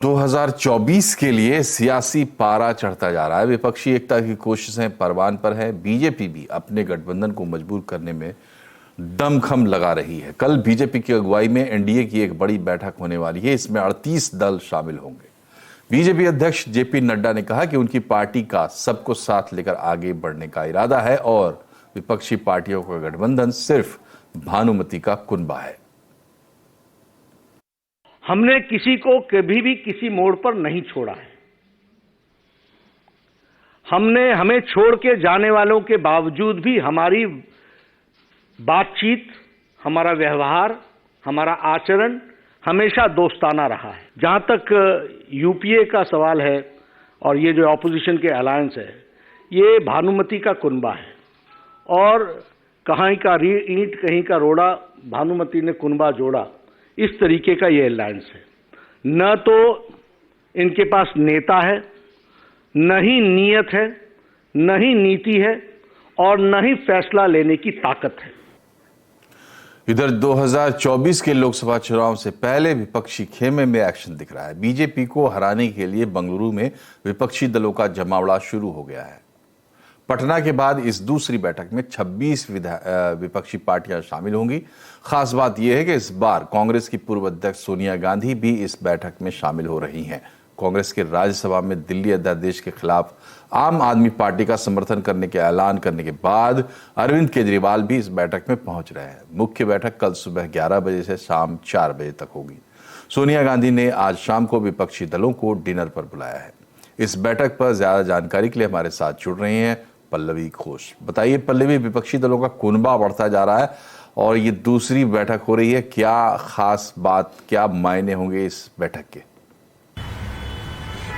2024 के लिए सियासी पारा चढ़ता जा रहा है। विपक्षी एकता की कोशिशें परवान पर है। बीजेपी भी अपने गठबंधन को मजबूर करने में दमखम लगा रही है। कल बीजेपी की अगुवाई में एनडीए की एक बड़ी बैठक होने वाली है। इसमें 38 दल शामिल होंगे। बीजेपी अध्यक्ष जेपी नड्डा ने कहा कि उनकी पार्टी का सबको साथ लेकर आगे बढ़ने का इरादा है और विपक्षी पार्टियों का गठबंधन सिर्फ भानुमति का कुनबा है। हमने किसी को कभी भी किसी मोड़ पर नहीं छोड़ा है। हमें छोड़ के जाने वालों के बावजूद भी हमारी बातचीत, हमारा व्यवहार, हमारा आचरण हमेशा दोस्ताना रहा है। जहां तक यूपीए का सवाल है और ये जो ऑपोजिशन के अलायंस है, ये भानुमति का कुनबा है और कहीं का ईंट कहीं का रोड़ा, भानुमति ने कुनबा जोड़ा, इस तरीके का ये अलायंस है। न तो इनके पास नेता है, न ही नीयत है, न ही नीति है और न ही फैसला लेने की ताकत है। इधर 2024 के लोकसभा चुनाव से पहले विपक्षी खेमे में एक्शन दिख रहा है। बीजेपी को हराने के लिए बंगलुरु में विपक्षी दलों का जमावड़ा शुरू हो गया है। पटना के बाद इस दूसरी बैठक में 26 विपक्षी पार्टियां शामिल होंगी। खास बात यह है कि इस बार कांग्रेस की पूर्व अध्यक्ष सोनिया गांधी भी इस बैठक में शामिल हो रही हैं। कांग्रेस के राज्यसभा में दिल्ली अध्यादेश के खिलाफ आम आदमी पार्टी का समर्थन करने के ऐलान करने के बाद अरविंद केजरीवाल भी इस बैठक में पहुंच रहे हैं। मुख्य बैठक कल सुबह 11 बजे से शाम 4 बजे तक होगी। सोनिया गांधी ने आज शाम को विपक्षी दलों को डिनर पर बुलाया है। इस बैठक पर ज्यादा जानकारी के लिए हमारे साथ जुड़ रहे हैं पल्लवी घोष। बताइए पल्लवी, विपक्षी दलों का कुनबा बढ़ता जा रहा है और ये दूसरी बैठक हो रही है, क्या खास बात, क्या मायने होंगे इस बैठक के?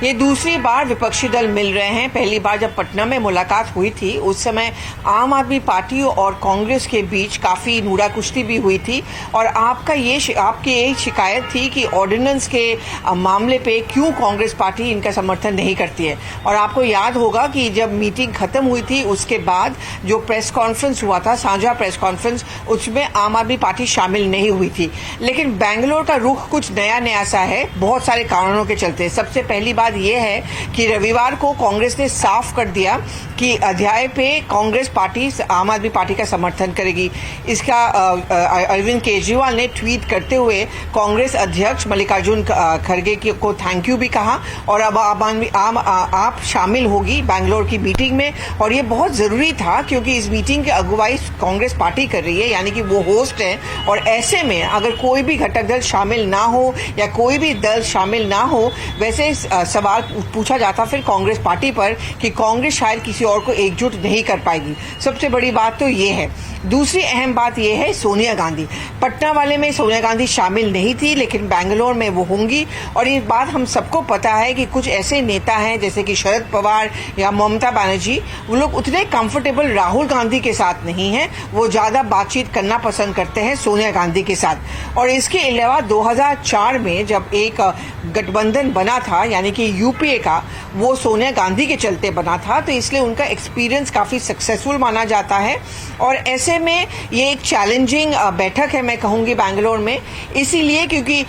ये दूसरी बार विपक्षी दल मिल रहे हैं। पहली बार जब पटना में मुलाकात हुई थी उस समय आम आदमी पार्टी और कांग्रेस के बीच काफी नूरा कुश्ती भी हुई थी और आपकी यही शिकायत थी कि ऑर्डिनेंस के मामले पे क्यों कांग्रेस पार्टी इनका समर्थन नहीं करती है। और आपको याद होगा कि जब मीटिंग खत्म हुई थी उसके बाद जो प्रेस कॉन्फ्रेंस हुआ था, साझा प्रेस कॉन्फ्रेंस, उसमें आम आदमी पार्टी शामिल नहीं हुई थी। लेकिन बैंगलोर का रुख कुछ नया सा है, बहुत सारे कारणों के चलते। सबसे पहली बात यह है कि रविवार को कांग्रेस ने साफ कर दिया कि अध्याय पे कांग्रेस पार्टी आम आदमी पार्टी का समर्थन करेगी। इसका अरविंद केजरीवाल ने ट्वीट करते हुए कांग्रेस अध्यक्ष मल्लिकार्जुन खड़गे को थैंक यू भी कहा और अब आप शामिल होगी बैंगलोर की मीटिंग में। और ये बहुत जरूरी था क्योंकि इस मीटिंग की अगुवाई कांग्रेस पार्टी कर रही है, यानी कि वो होस्ट है। और ऐसे में अगर कोई भी घटक दल शामिल ना हो या कोई भी दल शामिल ना हो, वैसे सवाल पूछा जाता फिर कांग्रेस पार्टी पर कि कांग्रेस शायद किसी और को एकजुट नहीं कर पाएगी। सबसे बड़ी बात तो ये है। दूसरी अहम बात यह है सोनिया गांधी। पटना वाले में सोनिया गांधी शामिल नहीं थी लेकिन बैंगलोर में वो होंगी। और ये बात हम सबको पता है कि कुछ ऐसे नेता हैं जैसे कि शरद पवार या ममता बनर्जी, वो लोग उतने कंफर्टेबल राहुल गांधी के साथ नहीं हैं। वो ज्यादा बातचीत करना पसंद करते हैं सोनिया गांधी के साथ। और इसके अलावा 2004 में जब एक गठबंधन बना था, यानी कि यूपीए का, वो सोनिया गांधी के चलते बना था, तो इसलिए उनका एक्सपीरियंस काफी सक्सेसफुल माना जाता है। और ऐसे में ये एक चैलेंजिंग बैठक है, मैं कहूंगी बैंगलोर में, इसीलिए क्योंकि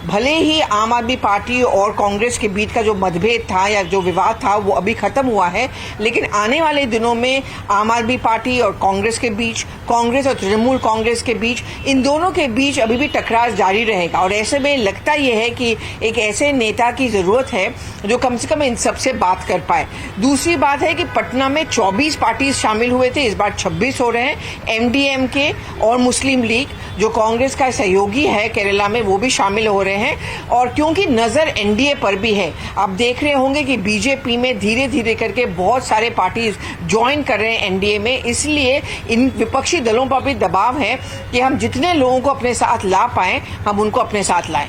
भले ही आम आदमी पार्टी और कांग्रेस के बीच का जो मतभेद था या जो विवाद था वो अभी खत्म हुआ है, लेकिन आने वाले दिनों में आम आदमी पार्टी और कांग्रेस के बीच, कांग्रेस और तृणमूल कांग्रेस के बीच, इन दोनों के बीच अभी भी टकराव जारी रहेगा। और ऐसे में लगता यह है कि एक ऐसे नेता की जरूरत है जो कम से कम इन सबसे बात कर पाए। दूसरी बात है कि पटना में 24 पार्टी शामिल हुए थे, इस बार 26 हो रहे हैं। एमडीएमके और मुस्लिम लीग, जो कांग्रेस का सहयोगी है केरला में, वो भी शामिल हो रहे हैं। और क्योंकि नजर एनडीए पर भी है, आप देख रहे होंगे कि बीजेपी में धीरे धीरे करके बहुत सारे पार्टी ज्वाइन कर रहे हैं एनडीए में, इसलिए इन विपक्षी दलों पर भी दबाव है कि हम जितने लोगों को अपने साथ ला पाए हम उनको अपने साथ लाएं।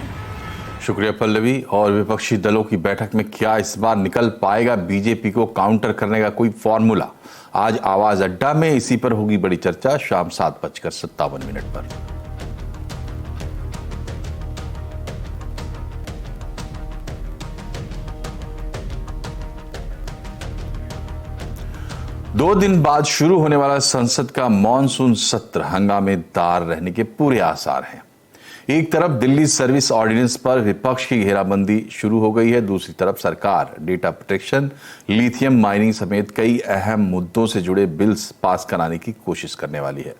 शुक्रिया पल्लवी। और विपक्षी दलों की बैठक में क्या इस बार निकल पाएगा बीजेपी को काउंटर करने का कोई फॉर्मूला? आज आवाज अड्डा में इसी पर होगी बड़ी चर्चा, शाम 7:57 पर। दो दिन बाद शुरू होने वाला संसद का मॉनसून सत्र हंगामेदार रहने के पूरे आसार हैं। एक तरफ दिल्ली सर्विस ऑर्डिनेंस पर विपक्ष की घेराबंदी शुरू हो गई है, दूसरी तरफ सरकार डेटा प्रोटेक्शन, लिथियम माइनिंग समेत कई अहम मुद्दों से जुड़े बिल्स पास कराने की कोशिश करने वाली है।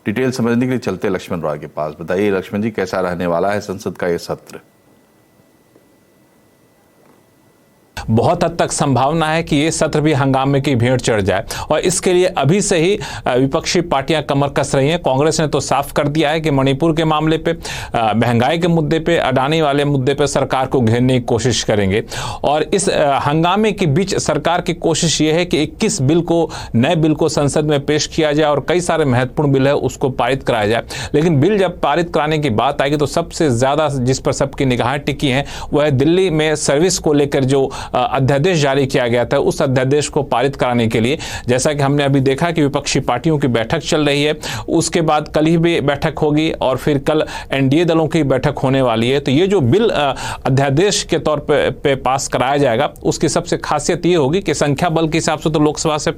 डिटेल समझने के लिए चलते लक्ष्मण रॉय के पास। बताइए लक्ष्मण जी, कैसा रहने वाला है संसद का यह सत्र? बहुत हद तक संभावना है कि ये सत्र भी हंगामे की भेंट चढ़ जाए और इसके लिए अभी से ही विपक्षी पार्टियां कमर कस रही हैं। कांग्रेस ने तो साफ कर दिया है कि मणिपुर के मामले पे, महंगाई के मुद्दे पे, अडानी वाले मुद्दे पे सरकार को घेरने की कोशिश करेंगे। और इस हंगामे के बीच सरकार की कोशिश ये है कि 21 नए बिल को संसद में पेश किया जाए और कई सारे महत्वपूर्ण बिल है उसको पारित कराया जाए। लेकिन बिल जब पारित कराने की बात आएगी तो सबसे ज्यादा जिस पर सबकी निगाहें टिकी हैं वह है दिल्ली में सर्विस को लेकर जो अध्यादेश जारी किया गया था, उस अध्यादेश को पारित कराने के लिए। जैसा कि हमने अभी देखा कि विपक्षी पार्टियों की बैठक चल रही है, उसके बाद कल ही भी बैठक होगी और फिर कल एनडीए दलों की बैठक होने वाली है। तो ये जो बिल अध्यादेश के तौर पे पास कराया जाएगा उसकी सबसे खासियत ये होगी कि संख्या बल के हिसाब से तो लोकसभा से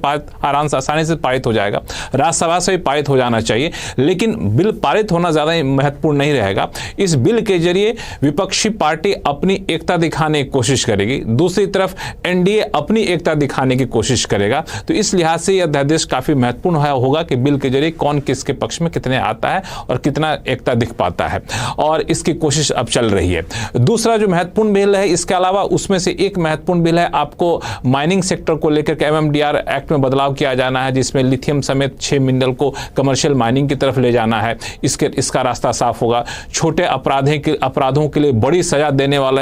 आराम से आसानी से पारित हो जाएगा, राज्यसभा से भी पारित हो जाना चाहिए, लेकिन बिल पारित होना ज्यादा महत्वपूर्ण नहीं रहेगा। इस बिल के जरिए विपक्षी पार्टी अपनी एकता दिखाने की कोशिश करेगी, दूसरी तरफ एनडीए अपनी एकता दिखाने की कोशिश करेगा। तो इस लिहाज से यह अध्यादेश काफी महत्वपूर्ण होगा कि बिल के जरिए कौन किसके पक्ष में कितने आता है और कितना एकता दिख पाता है, और इसकी कोशिश अब चल रही है। दूसरा जो महत्वपूर्ण बिल है, इसके अलावा उसमें से एक महत्वपूर्ण बिल है, आपको माइनिंग सेक्टर को लेकर के एमएमडीआर एक्ट में बदलाव किया जाना है, जिसमें लिथियम समेत 6 मिनरल को कमर्शियल माइनिंग की तरफ ले जाना है। इसका रास्ता साफ होगा। छोटे अपराधों के लिए बड़ी सजा देने वाला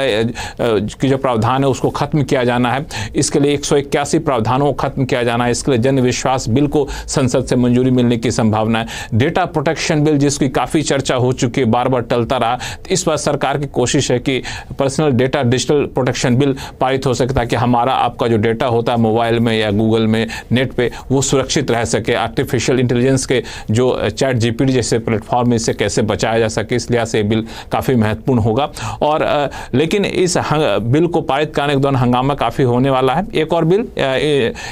की जो प्रावधान है उसको खत्म किया जाना है। इसके लिए 181 प्रावधानों को खत्म किया जाना है। इसके लिए जन विश्वास बिल को संसद से मंजूरी मिलने की संभावना है। डेटा प्रोटेक्शन बिल जिसकी काफी चर्चा हो चुकी है, बार बार टलता रहा, इस बार सरकार की कोशिश है कि personal data digital protection bill पारित हो सके ताकि हमारा आपका जो डेटा होता है मोबाइल में या गूगल में, नेट पे, वो सुरक्षित रह सके। आर्टिफिशियल इंटेलिजेंस के जो चैट जीपीटी जैसे प्लेटफॉर्म में इससे कैसे बचाया जा सके, इस लिहाज से बिल काफी महत्वपूर्ण होगा। और लेकिन इस बिल को पारित करने के दौरान हंगामा काफी होने वाला है। एक और बिल,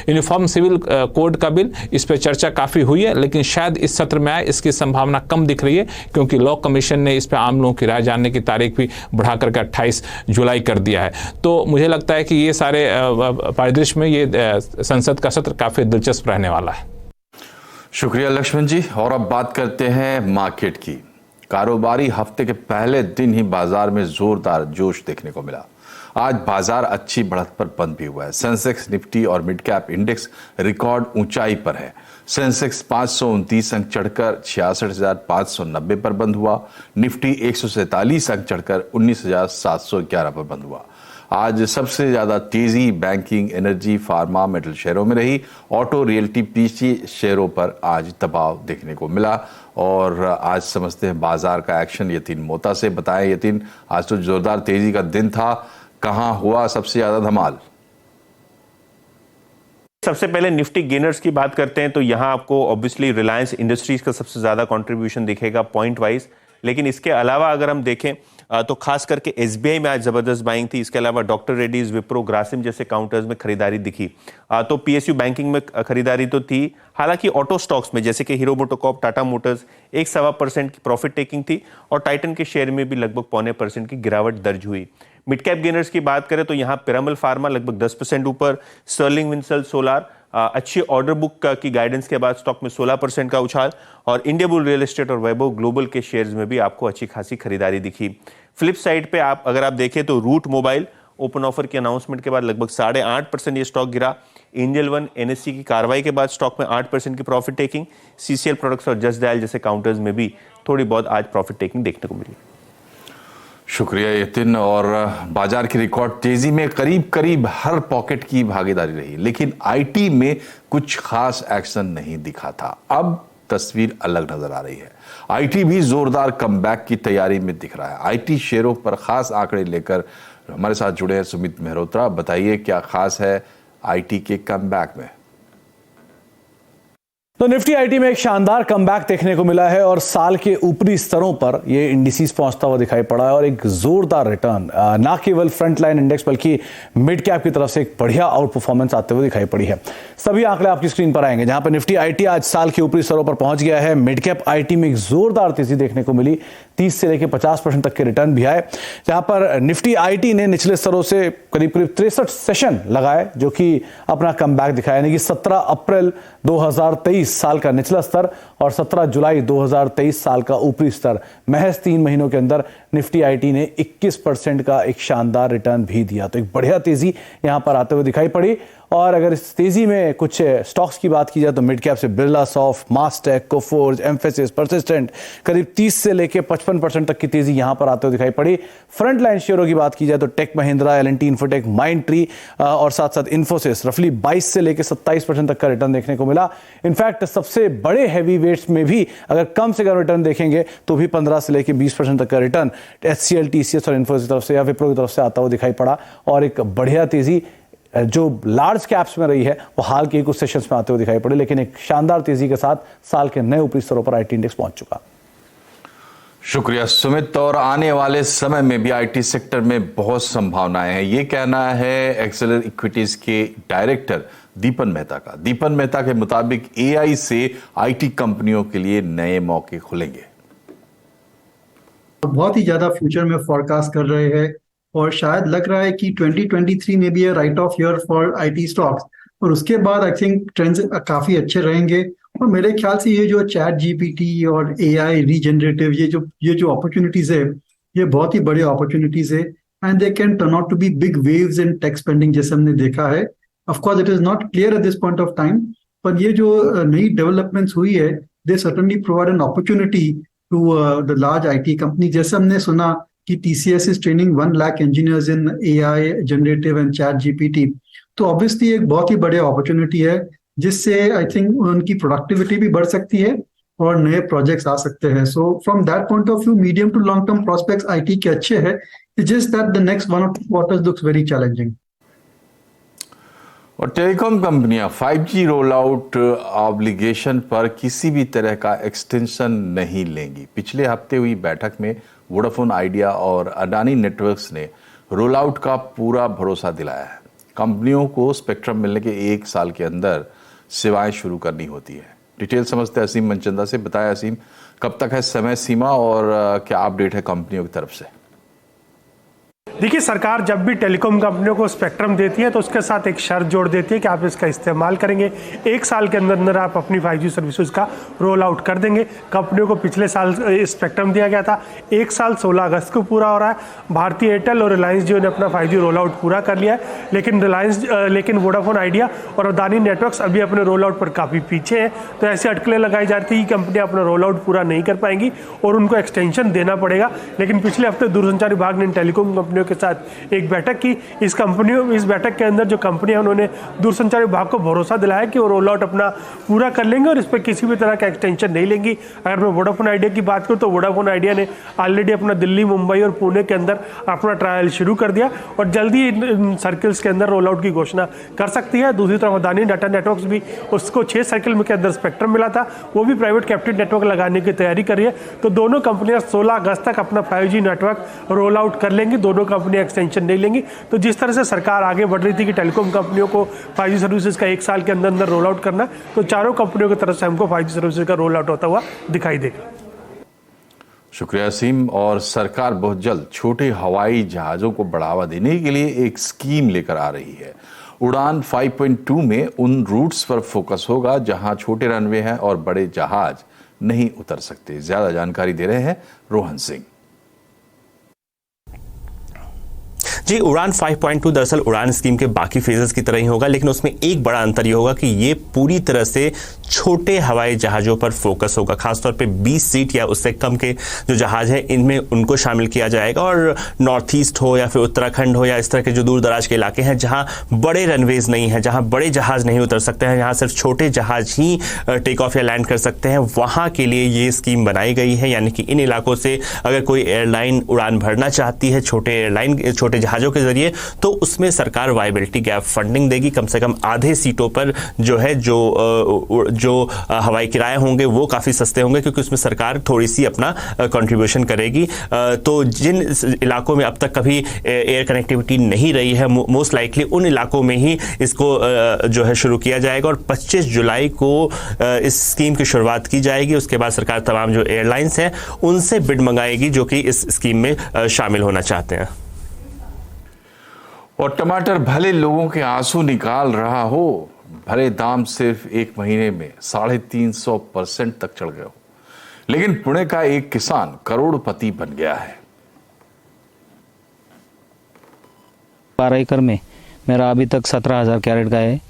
यूनिफॉर्म सिविल कोड का बिल, इस पर चर्चा काफी हुई है, लेकिन शायद इस सत्र में आए इसकी संभावना कम दिख रही है, क्योंकि लॉ कमीशन ने इस पर आम लोगों की राय जानने की तारीख भी बढ़ाकर के 28 जुलाई कर दिया है। तो मुझे लगता है कि ये सारे परिदृश्य में ये संसद का सत्र काफी दिलचस्प रहने वाला है। शुक्रिया लक्ष्मण जी। और अब बात करते हैं मार्केट की। कारोबारी हफ्ते के पहले दिन ही बाजार में जोरदार जोश देखने को मिला। आज बाजार अच्छी बढ़त पर बंद भी हुआ है। सेंसेक्स, निफ्टी और मिड कैप इंडेक्स रिकॉर्ड ऊंचाई पर है। सेंसेक्स 529 अंक चढ़कर 66,590 पर बंद हुआ। निफ्टी 147 अंक चढ़कर 19,711 पर बंद हुआ। आज सबसे ज्यादा तेजी बैंकिंग, एनर्जी, फार्मा, मेटल शेयरों में रही। ऑटो, रियल्टी, पीसी शेयरों पर आज दबाव देखने को मिला। और आज समझते हैं बाजार का एक्शन यतीन मोता से। बताएं यतीन, आज तो जोरदार तेजी का दिन था, कहां हुआ सबसे ज्यादा धमाल? सबसे पहले निफ्टी गेनर्स की बात करते हैं तो यहां आपको ऑब्वियसली रिलायंस इंडस्ट्रीज का सबसे ज्यादा कंट्रीब्यूशन दिखेगा पॉइंट वाइज। लेकिन इसके अलावा अगर हम देखें तो खास करके एसबीआई में आज जबरदस्त बाइंग थी। इसके अलावा डॉक्टर रेड्डीज, विप्रो, ग्रासिम जैसे काउंटर्स में खरीदारी दिखी। तो पीएसयू बैंकिंग में खरीदारी तो थी। हालांकि ऑटो स्टॉक्स में जैसे कि हीरो मोटोकॉर्प, टाटा मोटर्स 1.25% की प्रॉफिट टेकिंग थी और टाइटन के शेयर में भी लगभग 0.25% की गिरावट दर्ज हुई। मिड कैप गेनर्स की बात करें तो यहां पिरामल फार्मा लगभग 10% ऊपर, स्टर्लिंग विंसल सोलार अच्छी ऑर्डर बुक की गाइडेंस के बाद स्टॉक में 16% का उछाल, और इंडिया बुल रियल एस्टेट और वैभव ग्लोबल के शेयर्स में भी आपको अच्छी खासी खरीदारी दिखी। फ्लिप साइड पे अगर आप देखें तो रूट मोबाइल ओपन ऑफर की अनाउंसमेंट के बाद लगभग 8.5% ये स्टॉक गिरा। एंजल वन एनएससी की कार्रवाई के बाद स्टॉक में 8% की प्रॉफिट टेकिंग। सीसीएल प्रोडक्ट्स और जस्ट डायल जैसे काउंटर्स में भी थोड़ी बहुत आज प्रॉफिट टेकिंग देखने को मिली। शुक्रिया यतिन। और बाजार की रिकॉर्ड तेजी में करीब करीब हर पॉकेट की भागीदारी रही, लेकिन आईटी में कुछ खास एक्शन नहीं दिखा था। अब तस्वीर अलग नजर आ रही है। आईटी भी जोरदार कमबैक की तैयारी में दिख रहा है। आईटी शेयरों पर खास आंकड़े लेकर हमारे साथ जुड़े हैं सुमित मेहरोत्रा। बताइए क्या खास है आईटी के कमबैक में? तो निफ्टी आईटी में एक शानदार कमबैक देखने को मिला है और साल के ऊपरी स्तरों पर ये इंडिसेस पहुंचता हुआ दिखाई पड़ा है और एक जोरदार रिटर्न ना केवल फ्रंट लाइन इंडेक्स बल्कि मिड कैप की तरफ से एक बढ़िया आउट परफॉर्मेंस आते हुए दिखाई पड़ी है। सभी आंकड़े आपकी स्क्रीन पर आएंगे, जहां पर निफ्टी आईटी आज साल के ऊपरी स्तरों पर पहुंच गया है। मिड कैप आईटी में एक जोरदार तेजी देखने को मिली, 30 से लेकर 50% तक के रिटर्न भी आए, जहां पर निफ्टी आईटी ने निचले स्तरों से करीब 63 सेशन लगाए, जो कि अपना कमबैक दिखाया, यानी कि 17 अप्रैल 2023 साल का निचला स्तर और 17 जुलाई 2023 साल का ऊपरी स्तर। महज 3 महीनों के अंदर निफ्टी आईटी ने 21% का एक शानदार रिटर्न भी दिया। तो एक बढ़िया तेजी यहां पर आते हुए दिखाई पड़ी। और अगर इस तेजी में कुछ स्टॉक्स की बात की जाए तो मिड कैप से Birla soft, Mastek, Coforge, emphasis, persistent करीब 30 से लेकर 55% तक की तेजी यहां पर आते हुए दिखाई पड़ी। फ्रंट लाइन शेयरों की बात की जाए तो Tech Mahindra, L and T Infotech, Mindtree और साथ साथ इन्फोसिस रफली 22 से लेकर 27% तक का रिटर्न देखने को मिला। इनफैक्ट सबसे बड़े हैवी वेट्स में भी अगर कम से कम रिटर्न देखेंगे तो भी 15 से लेकर 20% तक का रिटर्न एचसीएल, टीसीएस और इन्फोसिस की तरफ से या विप्रो की तरफ से आता हुआ दिखाई पड़ा। और एक बढ़िया तेजी जो लार्ज कैप्स में रही है वो हाल के कुछ सेशंस में आते हुए दिखाई पड़े, लेकिन एक शानदार तेजी के साथ साल के नए ऊपरी स्तरों पर आईटी इंडेक्स पहुंच चुका। शुक्रिया सुमित। और आने वाले समय में भी आईटी सेक्टर में बहुत संभावनाएं हैं, ये कहना है एक्सेलर इक्विटीज के डायरेक्टर दीपन मेहता का। दीपन मेहता के मुताबिक एआई से आईटी कंपनियों के लिए नए मौके खुलेंगे। बहुत ही ज्यादा फ्यूचर में फोरकास्ट कर रहे हैं और शायद लग रहा है कि 2023 में भी right of year for IT stocks, और उसके बाद आई थिंक ट्रेंड्स काफी अच्छे रहेंगे। और मेरे ख्याल से ये जो चैट जीपीटी और एआई रीजनरेटिव ये जो अपॉर्चुनिटीज है, ये बहुत ही बड़ी अपॉर्चुनिटीज है and they can turn out to be big waves in tech spending, जैसे हमने देखा है। Of course it is not clear at this point of time, पर ये जो नई डेवलपमेंट्स हुई है they certainly provide an opportunity to the large IT company. जैसे हमने सुना कि TCS is training 1 lakh engineers in AI, generative and chat GPT, तो ऑब्वियसली एक बहुत ही बड़ी अपॉर्चुनिटी है जिससे आई थिंक उनकी प्रोडक्टिविटी भी बढ़ सकती है और नए प्रोजेक्ट्स आ सकते हैं। So from that point of view medium to long term prospects IT के अच्छे हैं, it's just that the next 1 or 2 quarters looks very challenging। और टेलीकॉम कंपनियां 5G रोल आउट ऑब्लिगेशन पर किसी भी तरह का एक्सटेंशन नहीं लेंगी। पिछले हफ्ते हुई बैठक में वोडाफोन आइडिया और अडानी नेटवर्क्स ने रोल आउट का पूरा भरोसा दिलाया है। कंपनियों को स्पेक्ट्रम मिलने के 1 साल के अंदर सेवाएं शुरू करनी होती है। डिटेल समझते हैं असीम मनचंदा से। बताया असीम, कब तक है समय सीमा और क्या अपडेट है कंपनियों की तरफ से? देखिए, सरकार जब भी टेलीकॉम कंपनियों को स्पेक्ट्रम देती है तो उसके साथ एक शर्त जोड़ देती है कि आप इसका इस्तेमाल करेंगे, 1 साल के अंदर अंदर आप अपनी 5G सर्विसेज का रोल आउट कर देंगे। कंपनियों को पिछले साल स्पेक्ट्रम दिया गया था, 1 साल 16 अगस्त को पूरा हो रहा है। भारतीय एयरटेल और रिलायंस जियो ने अपना 5G रोल आउट पूरा कर लिया है, लेकिन वोडाफोन आइडिया और अडानी नेटवर्क्स अभी अपने रोल आउट पर काफ़ी पीछे हैं। तो ऐसी अटकलें लगाई जाती है कि कंपनियां अपना रोल आउट पूरा नहीं कर पाएंगी और उनको एक्सटेंशन देना पड़ेगा। लेकिन पिछले हफ्ते दूरसंचार विभाग ने टेलीकॉम कंपनियों के साथ एक बैठक की। इस बैठक के अंदर जो कंपनियां उन्होंने दूरसंचार विभाग को भरोसा दिलाया कि वो रोल आउट अपना पूरा कर लेंगे और इस पर किसी भी तरह का एक्सटेंशन नहीं लेंगी। अगर मैं वोडाफोन आइडिया की बात करूं तो वोडाफोन आइडिया ने ऑलरेडी अपना दिल्ली, मुंबई और पुणे के अंदर अपना ट्रायल शुरू कर दिया और जल्दी इन सर्किल्स के अंदर रोल आउट की घोषणा कर सकती है। दूसरी तरफ अडानी डाटा नेटवर्क्स भी, उसको 6 सर्किल के अंदर स्पेक्ट्रम मिला था, वो भी प्राइवेट कैप्टिव नेटवर्क लगाने की तैयारी कर रही है। तो दोनों कंपनियां 16 अगस्त तक अपना 5G नेटवर्क रोल आउट कर लेंगी, दोनों कंपनियां एक्सटेंशन नहीं लेंगी। तो जिस तरह से सरकार आगे बढ़ रही थी कि टेलीकॉम कंपनियों को 5G सर्विसेज का 1 साल के अंदर अंदर रोल आउट करना, तो चारों कंपनियों की तरफ से हमको 5G सर्विसेज का रोल आउट होता हुआ दिखाई देगा। शुक्रिया असीम। और सरकार बहुत जल्द छोटे हवाई जहाज़ों को बढ़ावा देने के लिए एक स्कीम लेकर आ रही है। उड़ान 5.2 में उन रूट्स पर फोकस होगा जहां छोटे रनवे हैं और बड़े जहाज नहीं उतर सकते। ज्यादा जानकारी दे रहे हैं रोहन सिंह। जी, उड़ान 5.2 दरअसल उड़ान स्कीम के बाकी फेजेस की तरह ही होगा, लेकिन उसमें एक बड़ा अंतर ये होगा कि ये पूरी तरह से छोटे हवाई जहाज़ों पर फोकस होगा। खासतौर पे 20 सीट या उससे कम के जो जहाज़ हैं इनमें उनको शामिल किया जाएगा। और नॉर्थ ईस्ट हो या फिर उत्तराखंड हो या इस तरह के जो दूर दराज के इलाके हैं जहां बड़े रनवेज नहीं है, जहां बड़े जहाज़ नहीं उतर सकते हैं, जहां सिर्फ छोटे जहाज़ ही टेक ऑफ या लैंड कर सकते हैं, वहां के लिए ये स्कीम बनाई गई है। यानी कि इन इलाकों से अगर कोई एयरलाइन उड़ान भरना चाहती है, छोटे जहाज समाजों के जरिए, तो उसमें सरकार वायबिलिटी गैप फंडिंग देगी। कम से कम आधे सीटों पर जो है जो हवाई किराए होंगे वो काफ़ी सस्ते होंगे, क्योंकि उसमें सरकार थोड़ी सी अपना कंट्रीब्यूशन करेगी। तो जिन इलाकों में अब तक कभी एयर कनेक्टिविटी नहीं रही है, मोस्ट लाइकली उन इलाकों में ही इसको जो है शुरू किया जाएगा और 25 जुलाई को इस स्कीम की शुरुआत की जाएगी। उसके बाद सरकार तमाम जो एयरलाइंस हैं उनसे बिड मंगाएगी जो कि इस स्कीम में शामिल होना चाहते हैं। और टमाटर भले लोगों के आंसू निकाल रहा हो, भले दाम सिर्फ एक महीने में 350% तक चढ़ गए हो, लेकिन पुणे का एक किसान करोड़पति बन गया है। 12 एकड़ में मेरा अभी तक 17,000 कैरेट का है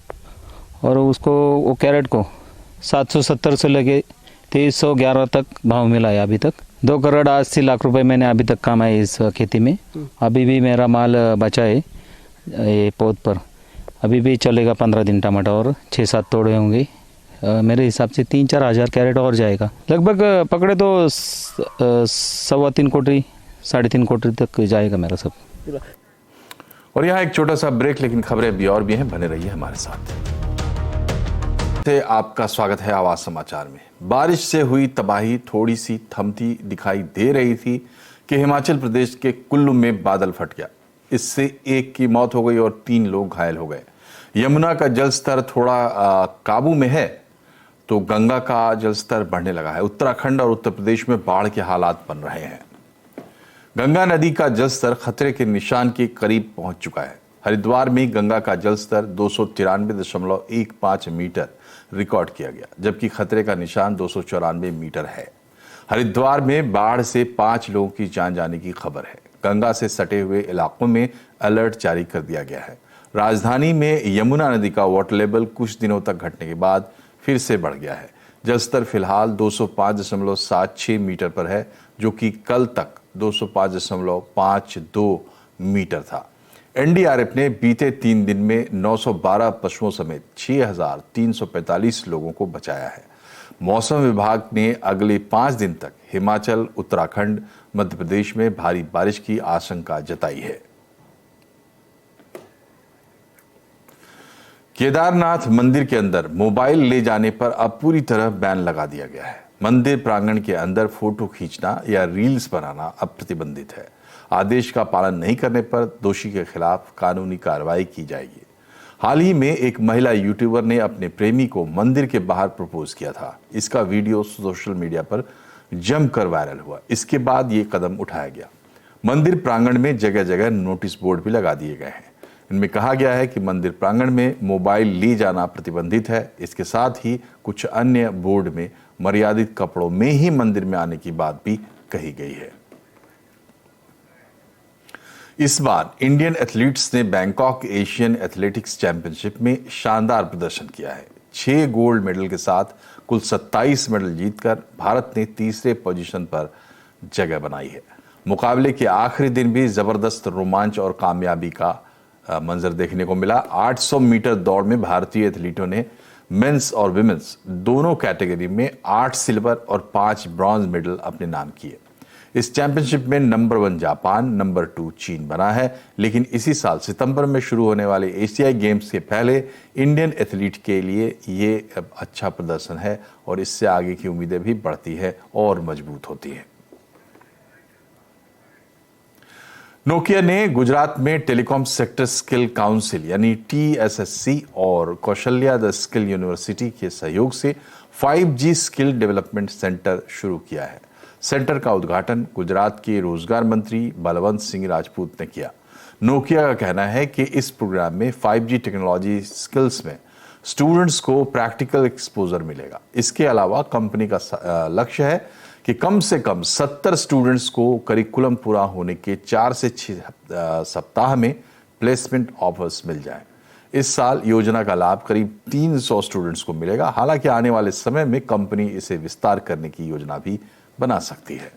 और उसको वो कैरेट को 770 से लेके 2311 तक भाव मिला है अभी तक। 2 करोड़ 80 लाख रुपए मैंने अभी तक कमाए इस खेती में। अभी भी मेरा माल बचा है ये पौध पर, अभी भी चलेगा 15 दिन टमाटर और 6-7 तोड़े होंगे। मेरे हिसाब से 3-4 हज़ार कैरेट और जाएगा। लगभग पकड़े तो 3.25 कोटी 3.5 कोटी तक जाएगा मेरा सब। और यहाँ एक छोटा सा ब्रेक, लेकिन खबरें भी और भी हैं, बने रहिए हमारे साथ। आपका स्वागत है आवाज समाचार में। बारिश से हुई तबाही थोड़ी सी थमती दिखाई दे रही थी कि हिमाचल प्रदेश के कुल्लू में बादल फट गया। इससे एक की मौत हो गई और 3 लोग घायल हो गए। यमुना का जलस्तर थोड़ा काबू में है तो गंगा का जलस्तर बढ़ने लगा है। उत्तराखंड और उत्तर प्रदेश में बाढ़ के हालात बन रहे हैं। गंगा नदी का जलस्तर खतरे के निशान के करीब पहुंच चुका है। हरिद्वार में गंगा का जलस्तर 293.15 मीटर रिकॉर्ड किया गया, जबकि खतरे का निशान 294 मीटर है। हरिद्वार में बाढ़ से 5 लोगों की जान जाने की खबर है। गंगा से सटे हुए इलाकों में अलर्ट जारी कर दिया गया है। राजधानी में यमुना नदी का वाटर लेवल कुछ दिनों तक घटने के बाद फिर से बढ़ गया है। जलस्तर फिलहाल 205.76 मीटर पर है, जो कि कल तक 205.52 मीटर था। एनडीआरएफ ने बीते 3 दिन में 912 पशुओं समेत 6,345 लोगों को बचाया है। मौसम विभाग ने अगले 5 दिन तक हिमाचल, उत्तराखंड, मध्य प्रदेश में भारी बारिश की आशंका जताई है। केदारनाथ मंदिर के अंदर मोबाइल ले जाने पर अब पूरी तरह बैन लगा दिया गया है। मंदिर प्रांगण के अंदर फोटो खींचना या रील्स बनाना अब प्रतिबंधित है। आदेश का पालन नहीं करने पर दोषी के खिलाफ कानूनी कार्रवाई की जाएगी। हाल ही में एक महिला यूट्यूबर ने अपने प्रेमी को मंदिर के बाहर प्रपोज किया था। इसका वीडियो सोशल मीडिया पर जमकर वायरल हुआ। इसके बाद ये कदम उठाया गया। मंदिर प्रांगण में जगह जगह नोटिस बोर्ड भी लगा दिए गए हैं। इनमें कहा गया है कि मंदिर प्रांगण में मोबाइल ले जाना प्रतिबंधित है। इसके साथ ही कुछ अन्य बोर्ड में मर्यादित कपड़ों में ही मंदिर में आने की बात भी कही गई है। इस बार इंडियन एथलीट्स ने बैंकॉक एशियन एथलेटिक्स चैंपियनशिप में शानदार प्रदर्शन किया है। 6 गोल्ड मेडल के साथ कुल 27 मेडल जीतकर भारत ने तीसरे पोजीशन पर जगह बनाई है। मुकाबले के आखिरी दिन भी जबरदस्त रोमांच और कामयाबी का मंजर देखने को मिला। 800 मीटर दौड़ में भारतीय एथलीटों ने मेंस और विमेंस दोनों कैटेगरी में 8 सिल्वर और 5 ब्रॉन्ज मेडल अपने नाम किए। इस चैंपियनशिप में नंबर 1 जापान, नंबर 2 चीन बना है। लेकिन इसी साल सितंबर में शुरू होने वाले एशियाई गेम्स के पहले इंडियन एथलीट के लिए ये अच्छा प्रदर्शन है और इससे आगे की उम्मीदें भी बढ़ती है और मजबूत होती है। नोकिया ने गुजरात में टेलीकॉम सेक्टर स्किल काउंसिल यानी TSSC और कौशल्या द स्किल यूनिवर्सिटी के सहयोग से 5G स्किल डेवलपमेंट सेंटर शुरू किया है। सेंटर का उद्घाटन गुजरात के रोजगार मंत्री बलवंत सिंह राजपूत ने किया। नोकिया का कहना है कि इस प्रोग्राम में 5G टेक्नोलॉजी स्किल्स में स्टूडेंट्स को प्रैक्टिकल एक्सपोजर मिलेगा। इसके अलावा कंपनी का लक्ष्य है कि कम से कम 70 स्टूडेंट्स को करिकुलम पूरा होने के 4 से 6 सप्ताह में प्लेसमेंट ऑफर्स मिल जाएं। इस साल योजना का लाभ करीब 300 स्टूडेंट्स को मिलेगा। हालांकि आने वाले समय में कंपनी इसे विस्तार करने की योजना भी बना सकती है।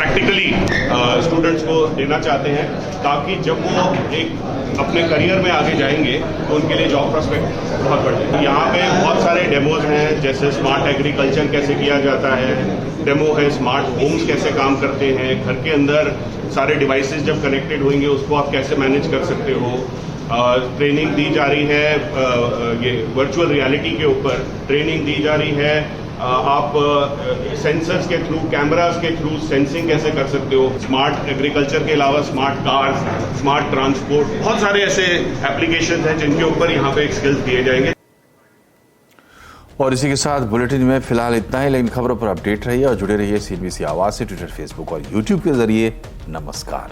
प्रैक्टिकली स्टूडेंट्स को देना चाहते हैं, ताकि जब वो एक अपने करियर में आगे जाएंगे तो उनके लिए जॉब प्रोस्पेक्ट बहुत बढ़ जाए। यहाँ पे बहुत सारे डेमोज हैं, जैसे स्मार्ट एग्रीकल्चर कैसे किया जाता है, डेमो है स्मार्ट होम्स कैसे काम करते हैं, घर के अंदर सारे डिवाइसेस जब कनेक्टेड होंगे उसको आप कैसे मैनेज कर सकते हो। ट्रेनिंग दी जा रही है ये वर्चुअल रियलिटी के ऊपर ट्रेनिंग दी जा रही है। आप सेंसर्स के थ्रू, कैमरास के थ्रू सेंसिंग कैसे कर सकते हो। स्मार्ट एग्रीकल्चर के अलावा स्मार्ट कार्स, स्मार्ट ट्रांसपोर्ट, बहुत सारे ऐसे एप्लीकेशन हैं जिनके ऊपर यहाँ पे स्किल्स दिए जाएंगे। और इसी के साथ बुलेटिन में फिलहाल इतना ही, लेकिन खबरों पर अपडेट रहिए और जुड़े रहिए CNBC आवाज से ट्विटर, फेसबुक और यूट्यूब के जरिए। नमस्कार।